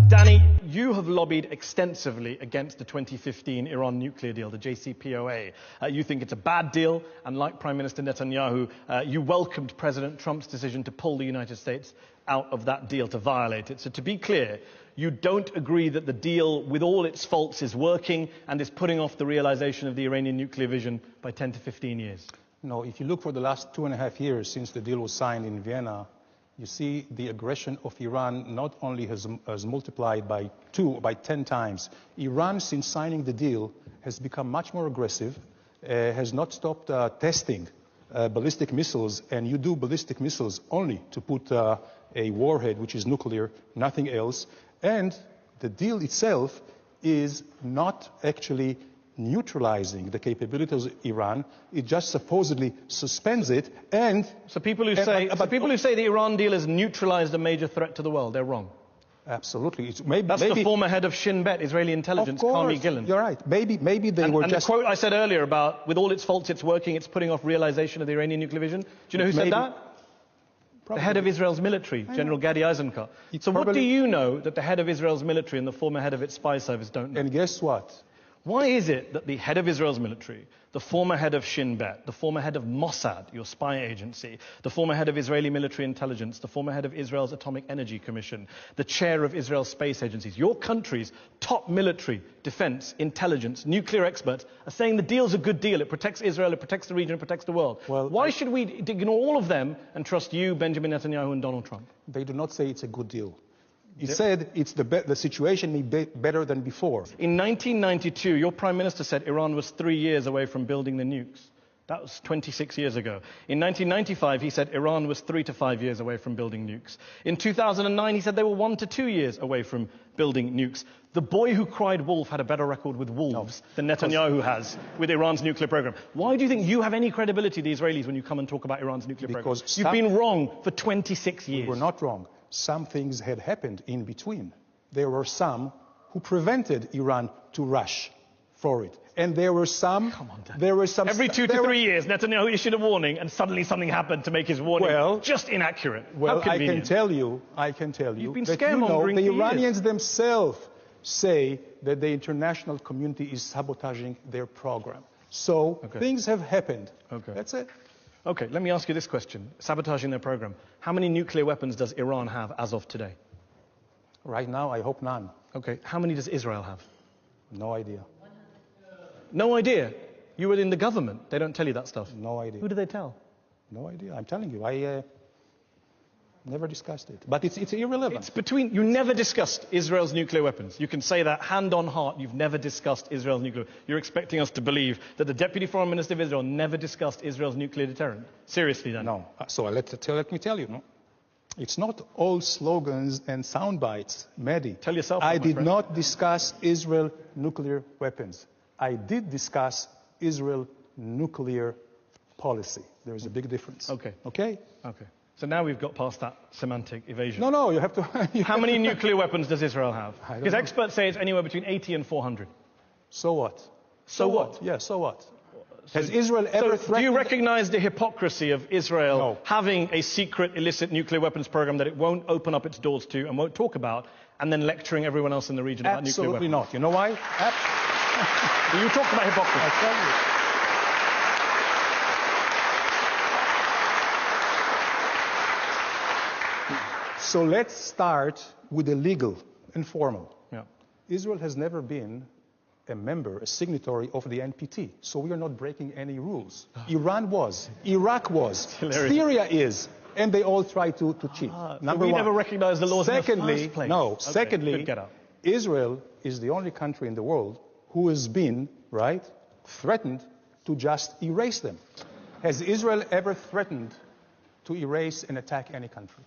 Danny, you have lobbied extensively against the 2015 Iran nuclear deal, the JCPOA. You think it's a bad deal, and like Prime Minister Netanyahu, you welcomed President Trump's decision to pull the United States out of that deal, to violate it. So to be clear, you don't agree that the deal, with all its faults, is working and is putting off the realization of the Iranian nuclear vision by 10 to 15 years? No, if you look for the last 2.5 years since the deal was signed in Vienna, you see the aggression of Iran not only has multiplied by 10 times. Iran, since signing the deal, has become much more aggressive, has not stopped testing ballistic missiles, and you do ballistic missiles only to put a warhead, which is nuclear, nothing else. And the deal itself is not actually neutralizing the capabilities of Iran. It just supposedly suspends it. And so people who say the Iran deal has neutralized a major threat to the world, they're wrong. Absolutely. That's the former head of Shin Bet, Israeli intelligence, Carmi Gillen. You're right. Maybe they were just... And the quote I said earlier about, with all its faults, it's working, it's putting off realization of the Iranian nuclear vision. Do you know who said that? Probably. The head of Israel's military, General Gadi Eisenkot. So what do you know that the head of Israel's military and the former head of its spy service don't know? And guess what? Why is it that the head of Israel's military, the former head of Shin Bet, the former head of Mossad, your spy agency, the former head of Israeli military intelligence, the former head of Israel's Atomic Energy Commission, the chair of Israel's space agencies, your country's top military, defense, intelligence, nuclear experts are saying the deal's a good deal, it protects Israel, it protects the region, it protects the world? Well, why should we ignore all of them and trust you, Benjamin Netanyahu, and Donald Trump? They do not say it's a good deal. He said the situation may be better than before. In 1992, your Prime Minister said Iran was 3 years away from building the nukes. That was 26 years ago. In 1995, he said Iran was 3 to 5 years away from building nukes. In 2009, he said they were 1 to 2 years away from building nukes. The boy who cried wolf had a better record with wolves than Netanyahu has with Iran's nuclear program. Why do you think you have any credibility, the Israelis, when you come and talk about Iran's nuclear program? You've been wrong for 26 years. We were not wrong. Some things had happened in between. There were some who prevented Iran to rush for it. And there were some... Come on, Dan. There were some... Every 2 to 3 years, Netanyahu issued a warning, and suddenly something happened to make his warning just inaccurate. Well, How convenient. I can tell you You've been that scaremongering the Iranians themselves say that the international community is sabotaging their program. So things have happened. That's it. Okay, let me ask you this question. Sabotaging their program. How many nuclear weapons does Iran have as of today? Right now, I hope none. Okay, how many does Israel have? No idea. No idea? You were in the government. They don't tell you that stuff. No idea. Who do they tell? No idea. I'm telling you, I never discussed it. But it's irrelevant. It's between... You never discussed Israel's nuclear weapons. You can say that hand on heart. You've never discussed Israel's nuclear... You're expecting us to believe that the Deputy Foreign Minister of Israel never discussed Israel's nuclear deterrent? Seriously, then? No. So let me tell you. No? It's not all slogans and sound bites, Mehdi. Tell yourself. I did not discuss Israel nuclear weapons. I did discuss Israel nuclear policy. There is a big difference. Okay. Okay? Okay. So now we've got past that semantic evasion. No, you have to... How many nuclear weapons does Israel have? Because experts say it's anywhere between 80 and 400. So what? So what? Yeah, so what? Has Israel ever threatened... Do you recognize the hypocrisy of Israel having a secret illicit nuclear weapons program that it won't open up its doors to and won't talk about, and then lecturing everyone else in the region about nuclear weapons? Absolutely not. You know why? You talked about hypocrisy. I tell you. So let's start with the legal and formal. Yeah. Israel has never been a member, a signatory of the NPT, so we are not breaking any rules. Iran was, Iraq was, Syria is, and they all try to cheat. Number one. We never recognized the laws in the first place. No. Secondly, Israel is the only country in the world who has been, threatened to just erase them. Has Israel ever threatened to erase and attack any country?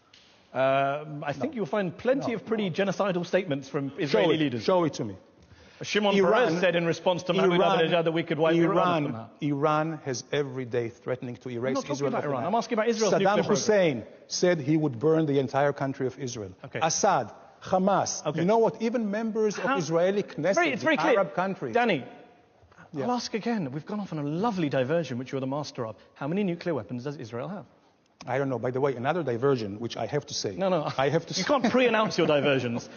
I think you'll find plenty of pretty genocidal statements from Israeli leaders. Show it to me. Shimon Peres said in response to Mahmoud Ahmadinejad that we could wipe Iran somehow. Iran has every day threatening to erase Israel. I'm not talking about Iran. I'm asking about Israel's nuclear program. Saddam Hussein said he would burn the entire country of Israel. Assad, Hamas. You know what? Even members of Israeli Knesset, the Arab countries. Danny, I'll ask again. We've gone off on a lovely diversion, which you're the master of. How many nuclear weapons does Israel have? I don't know. By the way, another diversion, which I have to say. No. I have to You can't pre-announce your diversions.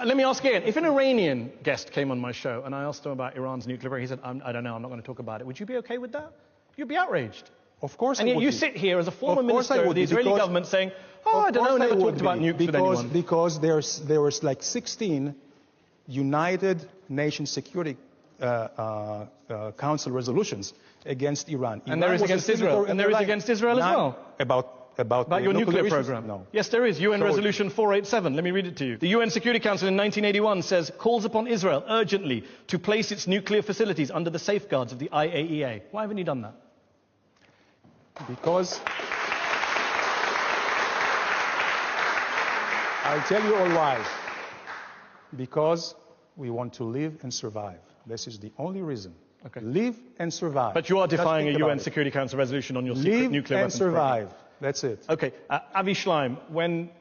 Let me ask again. If an Iranian guest came on my show and I asked him about Iran's nuclear program, he said, I don't know, I'm not going to talk about it. Would you be okay with that? You'd be outraged. Of course and I yet would you be. sit here as a former Of course minister of the Israeli government saying, I don't know, never talked about nukes with anyone. Because there was like 16 United Nations Security Council resolutions against Iran. And there is against Israel. And there is against Israel as well. About your nuclear program? No. Yes, there is. UN Resolution 487. Let me read it to you. The UN Security Council in 1981 says, calls upon Israel urgently to place its nuclear facilities under the safeguards of the IAEA. Why haven't you done that? Because I'll tell you all why. Because we want to live and survive. This is the only reason. Okay. Live and survive. But you are defying a UN Security Council resolution on your secret nuclear weapons program. Live and survive. That's it. Okay. Avi Schleim, when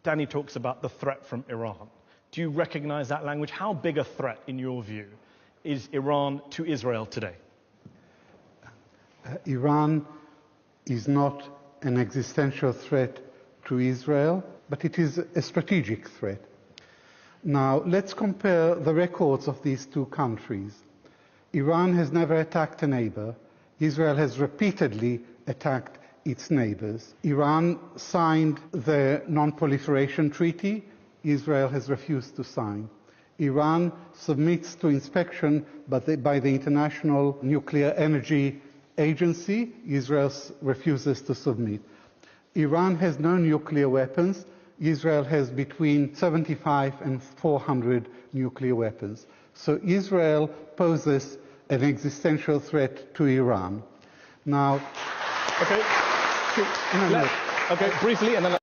Danny talks about the threat from Iran, do you recognize that language? How big a threat, in your view, is Iran to Israel today? Iran is not an existential threat to Israel, but it is a strategic threat. Now, let's compare the records of these two countries. Iran has never attacked a neighbor. Israel has repeatedly attacked its neighbors. Iran signed the Non-Proliferation Treaty. Israel has refused to sign. Iran submits to inspection by the International Nuclear Energy Agency. Israel refuses to submit. Iran has no nuclear weapons. Israel has between 75 and 400 nuclear weapons. So Israel poses an existential threat to Iran. Now, okay, briefly, and then